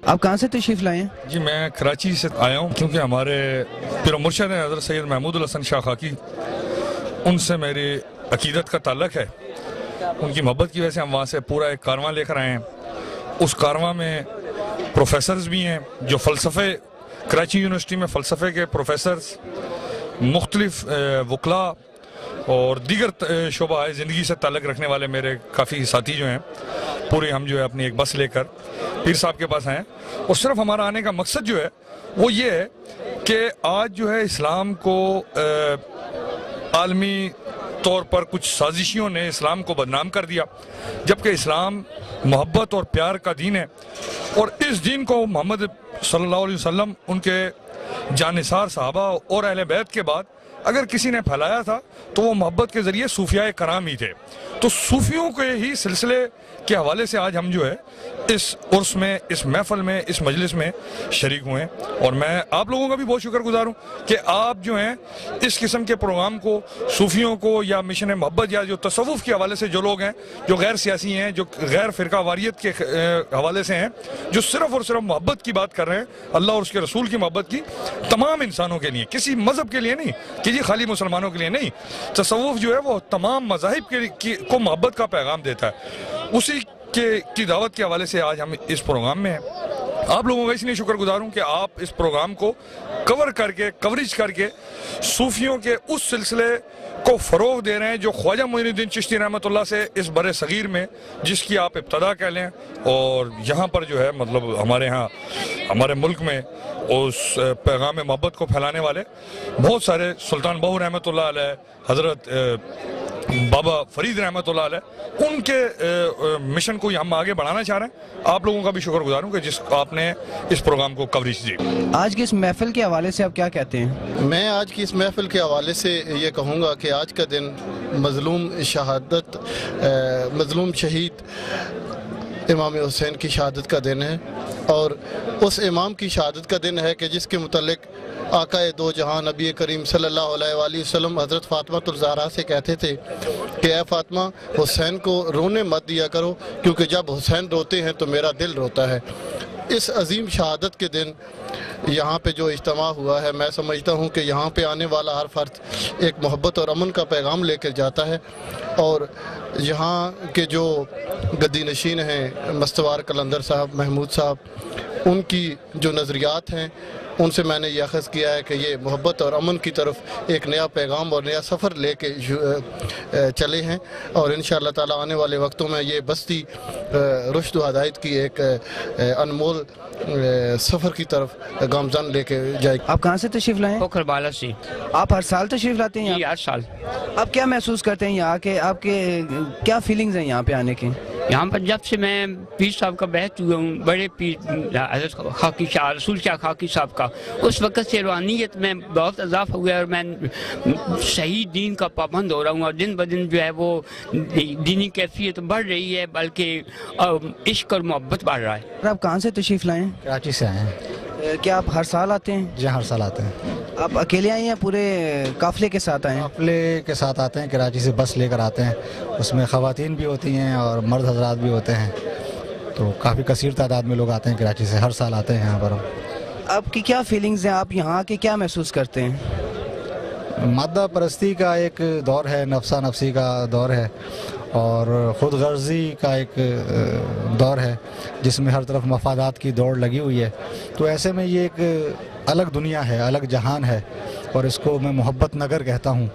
آپ کہاں سے تشریف لائے ہیں؟ جی میں کراچی سے آیا ہوں، کیونکہ ہمارے پیر و مرشد ہیں حضرت سید محمود الحسن شاہ خاکی، ان سے میری عقیدت کا تعلق ہے۔ ان کی محبت کی وجہ سے ہم وہاں سے پورا ایک کارواں لے کر آئے ہیں۔ اس کارواں میں پروفیسرز بھی ہیں جو فلسفے، کراچی یونیورسٹی میں فلسفے کے پروفیسرز، مختلف وکلاء اور دیگر شعبہ زندگی سے تعلق رکھنے والے میرے کافی ساتھی جو ہیں، پورے ہم جو ہے اپنی ایک بس لے کر پیر صاحب کے پاس آئے ہیں۔ اور صرف ہمارا آنے کا مقصد جو ہے وہ یہ ہے کہ آج جو ہے اسلام کو عالمی طور پر کچھ سازشیوں نے اسلام کو بدنام کر دیا، جبکہ اسلام محبت اور پیار کا دین ہے، اور اس دین کو محمد صلی اللہ علیہ وسلم، ان کے جانثار صحابہ اور اہل بیت کے بعد اگر کسی نے پھیلایا تھا تو وہ محبت کے ذریعے صوفیاء کرام ہی تھے۔ تو صوفیوں کے ہی سلسلے کے حوالے سے آج ہم جو ہے اس عرس میں، اس محفل میں، اس مجلس میں شریک ہوئے ہیں، اور میں آپ لوگوں کا بھی بہت شکر گزار ہوں کہ آپ جو ہیں اس قسم کے پروگرام کو، صوفیوں کو یا مشن محبت یا جو تصوف کے حوالے سے جو لوگ ہیں، جو غیر سیاسی ہیں، جو غیر فرقہ واریت کے حوالے سے ہیں، جو صرف اور صرف محبت کی بات کر رہے ہیں، اللہ اور اس کے رسول کی محبت کی، تمام انسانوں کے لیے، کسی مذہب کے لیے نہیں کہ جی خالی مسلمانوں کے لیے نہیں، تصوف جو ہے وہ تمام مذاہب کو محبت کا پیغام دیتا ہے۔ اسی کی دعوت کے حوالے سے آج ہم اس پروگرام میں ہیں۔ آپ لوگوں کا اس لیے شکر گزار ہوں کہ آپ اس پروگرام کو کوریج کر کے صوفیوں کے اس سلسلے کو فروغ دے رہے ہیں جو خواجہ معین الدین چشتی رحمۃ اللہ سے اس برِ صغیر میں، جس کی آپ ابتدا کہہ لیں، اور یہاں پر جو ہے مطلب ہمارے ملک میں اس پیغام محبت کو پھیلانے والے بہت سارے، سلطان بہو رحمۃ اللہ علیہ، حضرت بابا فرید رحمۃ اللہ علیہ، ان کے مشن کو ہم آگے بڑھانا چاہ رہے ہیں۔ آپ لوگوں کا بھی شکر گزار ہوں کہ جس آپ نے اس پروگرام کو کوریج دی۔ آج کی اس محفل کے حوالے سے آپ کیا کہتے ہیں؟ میں آج کی اس محفل کے حوالے سے یہ کہوں گا کہ آج کا دن مظلوم شہید امام حسین کی شہادت کا دن ہے، اور اس امام کی شہادت کا دن ہے کہ جس کے متعلق آقا دو جہاں نبی کریم صلی اللہ علیہ وآلہ وسلم حضرت فاطمہ الزہرا سے کہتے تھے کہ اے فاطمہ، حسین کو رونے مت دیا کرو، کیونکہ جب حسین روتے ہیں تو میرا دل روتا ہے۔ اس عظیم شہادت کے دن یہاں پہ جو اجتماع ہوا ہے، میں سمجھتا ہوں کہ یہاں پہ آنے والا ہر فرد ایک محبت اور امن کا پیغام لے کر جاتا ہے، اور یہاں کے جو گدی نشین ہیں مستوار قلندر صاحب، محمود صاحب، ان کی جو نظریات ہیں، ان سے میں نے یہ اخذ کیا ہے کہ یہ محبت اور امن کی طرف ایک نیا پیغام اور نیا سفر لے کے چلے ہیں، اور انشاءاللہ تعالی آنے والے وقتوں میں یہ بستی رشد و ہدایت کی ایک انمول سفر کی طرف گامزن لے کے جائے گی۔ آپ کہاں سے تشریف لائے ہیں؟ پوکھر بالا سے۔ آپ ہر سال تشریف لاتے ہیں جی، یہاں؟ 8 سال۔ آپ کیا محسوس کرتے ہیں یہاں کے؟ آپ کے کیا فیلنگز ہیں یہاں پہ آنے کے؟ یہاں پر جب سے میں پیر صاحب کا بیعت ہوا ہوں، بڑے پیر حضرت خاکی شاہ رسول شاہ خاکی صاحب کا، اس وقت سے روحانیت میں بہت اضافہ ہوا ہے، اور میں صحیح دین کا پابند ہو رہا ہوں، اور دن بدن جو ہے وہ دینی کیفیت بڑھ رہی ہے، بلکہ عشق اور محبت بڑھ رہا ہے۔ آپ کہاں سے تشریف لائے ہیں؟ کراچی سے آئے ہیں۔ کیا آپ ہر سال آتے ہیں؟ جی ہر سال آتے ہیں۔ آپ اکیلے آئے ہیں یا پورے قافلے کے ساتھ آئے ہیں؟ قافلے کے ساتھ آتے ہیں، کراچی سے بس لے کر آتے ہیں، اس میں خواتین بھی ہوتی ہیں اور مرد حضرات بھی ہوتے ہیں، تو کافی کثیر تعداد میں لوگ آتے ہیں کراچی سے، ہر سال آتے ہیں یہاں پر۔ آپ کی کیا فیلنگز ہیں؟ آپ یہاں کے کیا محسوس کرتے ہیں؟ مادہ پرستی کا ایک دور ہے، نفسا نفسی کا دور ہے، اور خود غرضی کا ایک دور ہے جس میں ہر طرف مفادات کی دوڑ لگی ہوئی ہے، تو ایسے میں یہ ایک الگ دنیا ہے، الگ جہان ہے، اور اس کو میں محبت نگر کہتا ہوں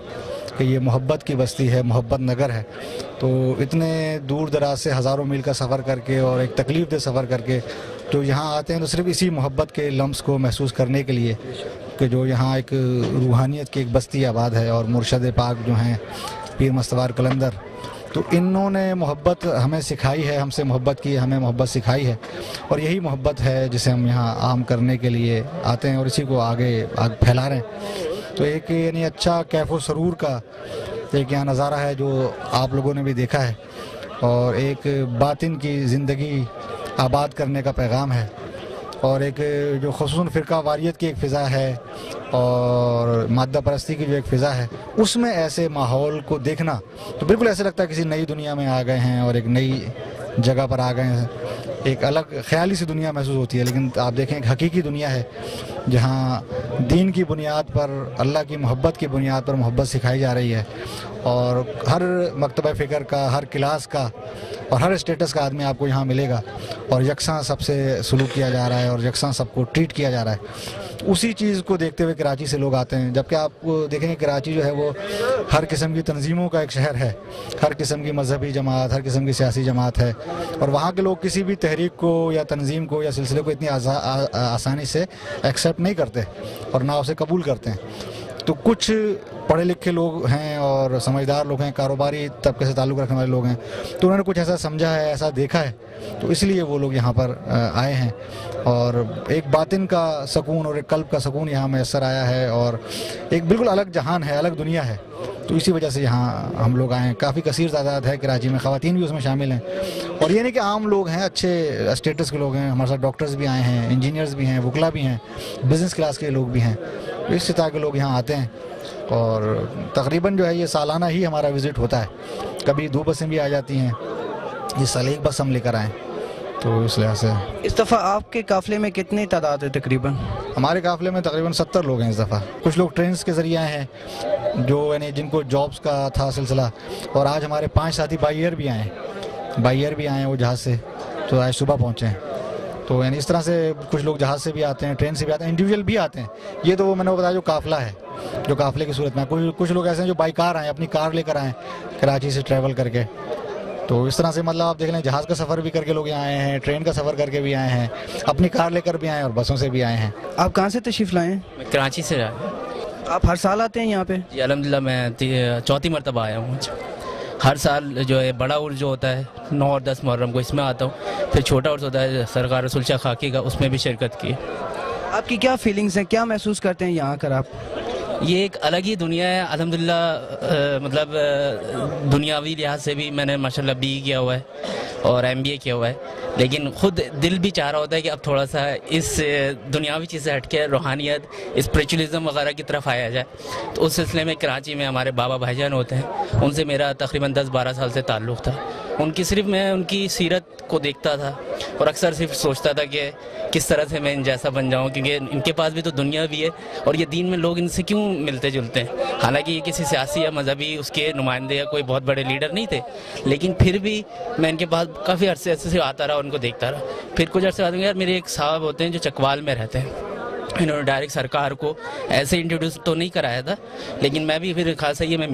کہ یہ محبت کی بستی ہے، محبت نگر ہے۔ تو اتنے دور دراز سے ہزاروں میل کا سفر کر کے اور ایک تکلیف دہ سفر کر کے جو یہاں آتے ہیں تو صرف اسی محبت کے لمس کو محسوس کرنے کے لیے کہ جو یہاں ایک روحانیت کی ایک بستی آباد ہے، اور مرشد پاک جو ہیں پیر مستوار قلندر، تو انہوں نے محبت ہمیں سکھائی ہے، ہم سے محبت کی، ہمیں محبت سکھائی ہے، اور یہی محبت ہے جسے ہم یہاں عام کرنے کے لیے آتے ہیں اور اسی کو آگے پھیلا رہے ہیں۔ تو ایک یعنی اچھا کیف و سرور کا ایک یہاں نظارہ ہے جو آپ لوگوں نے بھی دیکھا ہے، اور ایک باطن کی زندگی آباد کرنے کا پیغام ہے، اور ایک جو خصوصاً فرقہ واریت کی ایک فضا ہے اور مادہ پرستی کی جو ایک فضا ہے، اس میں ایسے ماحول کو دیکھنا تو بالکل ایسے لگتا ہے کسی نئی دنیا میں آ گئے ہیں اور ایک نئی جگہ پر آ گئے ہیں۔ ایک الگ خیالی سی دنیا محسوس ہوتی ہے، لیکن آپ دیکھیں ایک حقیقی دنیا ہے جہاں دین کی بنیاد پر، اللہ کی محبت کی بنیاد پر محبت سکھائی جا رہی ہے، اور ہر مکتبہ فکر کا، ہر کلاس کا اور ہر اسٹیٹس کا آدمی آپ کو یہاں ملے گا، اور یکساں سب سے سلوک کیا جا رہا ہے اور یکساں سب کو ٹریٹ کیا جا رہا ہے۔ اسی چیز کو دیکھتے ہوئے کراچی سے لوگ آتے ہیں، جبکہ آپ کو دیکھیں گے کراچی جو ہے وہ ہر قسم کی تنظیموں کا ایک شہر ہے، ہر قسم کی مذہبی جماعت، ہر قسم کی سیاسی جماعت ہے، اور وہاں کے لوگ کسی بھی تحریک کو یا تنظیم کو یا سلسلے کو اتنی آسانی سے ایکسیپٹ نہیں کرتے اور نہ اسے قبول کرتے ہیں۔ تو کچھ پڑھے لکھے لوگ ہیں اور سمجھدار لوگ ہیں، کاروباری طبقے سے تعلق رکھنے والے لوگ ہیں، تو انہوں نے کچھ ایسا سمجھا ہے، ایسا دیکھا ہے، تو اس لیے وہ لوگ یہاں پر آئے ہیں، اور ایک باطن کا سکون اور ایک قلب کا سکون یہاں میسر آیا ہے، اور ایک بالکل الگ جہان ہے، الگ دنیا ہے، تو اسی وجہ سے یہاں ہم لوگ آئے ہیں۔ کافی کثیر تعداد ہے کراچی میں، خواتین بھی اس میں شامل ہیں، اور یہ نہیں کہ عام لوگ ہیں، اچھے اسٹیٹس کے لوگ ہیں، ہمارے ساتھ ڈاکٹرز بھی آئے ہیں، انجینئرز بھی ہیں، وکلا بھی ہیں، بزنس کلاس کے لوگ بھی ہیں، اس سطح کے لوگ یہاں آتے ہیں، اور تقریباً جو ہے یہ سالانہ ہی ہمارا وزٹ ہوتا ہے، کبھی 2 بسیں بھی آ جاتی ہیں، اس سال 1 بس ہم لے کر آئیں، تو اس لحاظ سے۔ اس دفعہ آپ کے قافلے میں کتنی تعداد ہے تقریباً؟ ہمارے قافلے میں تقریباً 70 لوگ ہیں اس دفعہ۔ کچھ لوگ ٹرینز کے ذریعے آئے ہیں، جو یعنی جن کو جابس کا تھا سلسلہ، اور آج ہمارے 5 ساتھی بائی ایئر بھی آئے ہیں وہ جہاز سے، تو آج صبح پہنچے ہیں، تو یعنی اس طرح سے کچھ لوگ جہاز سے بھی آتے ہیں، ٹرین سے بھی آتے ہیں، انڈیویجول بھی آتے ہیں۔ یہ تو وہ میں نے بتایا جو قافلہ ہے، جو قافلے کی صورت میں، کچھ لوگ ایسے ہیں جو بائی کار آئے، اپنی کار لے کر آئے کراچی سے ٹریول کر کے، تو اس طرح سے مطلب آپ دیکھ لیں جہاز کا سفر بھی کر کے لوگ یہاں آئے ہیں، ٹرین کا سفر کر کے بھی آئے ہیں، اپنی کار لے کر بھی آئے ہیں، اور بسوں سے بھی آئے ہیں۔ آپ کہاں سے تشریف لائے ہیں؟ میں کراچی سے آیا ہوں آپ ہر سال آتے ہیں یہاں پہ؟ جی، الحمدللہ میں 4تھی مرتبہ آیا ہوں۔ ہر سال جو ہے بڑا عرس جو ہوتا ہے 9 اور 10 محرم کو، اس میں آتا ہوں، پھر چھوٹا عرس ہوتا ہے سرکار رسول شاہ خاکی کا، اس میں بھی شرکت کی۔ آپ کی کیا فیلنگز ہیں، کیا محسوس کرتے ہیں یہاں کر آپ؟ یہ ایک الگ ہی دنیا ہے الحمدللہ، مطلب دنیاوی لحاظ سے بھی میں نے ماشاءاللہ BE کیا ہوا ہے اور MBA کیا ہوا ہے، لیکن خود دل بھی چاہ رہا ہوتا ہے کہ اب تھوڑا سا اس دنیاوی چیز سے ہٹ کے روحانیت، اسپریچولیزم وغیرہ کی طرف آیا جائے، تو اس سلسلے میں کراچی میں ہمارے بابا بھائی جان ہوتے ہیں، ان سے میرا تقریباً 10-12 سال سے تعلق تھا۔ ان کی صرف میں ان کی سیرت کو دیکھتا تھا اور اکثر صرف سوچتا تھا کہ کس طرح سے میں ان جیسا بن جاؤں، کیونکہ ان کے پاس بھی تو دنیا بھی ہے، اور یہ دین میں لوگ ان سے کیوں ملتے جلتے ہیں، حالانکہ یہ کسی سیاسی یا مذہبی اس کے نمائندے یا کوئی بہت بڑے لیڈر نہیں تھے، لیکن پھر بھی میں ان کے پاس کافی عرصے سے آتا رہا، ان کو دیکھتا رہا۔ پھر کچھ عرصے بعد یار میرے ایک صاحب ہوتے ہیں جو چکوال میں رہتے ہیں، انہوں نے ڈائریکٹ سرکار کو ایسے انٹروڈیوس تو نہیں کرایا تھا، لیکن میں بھی پھر خاصا یہ میں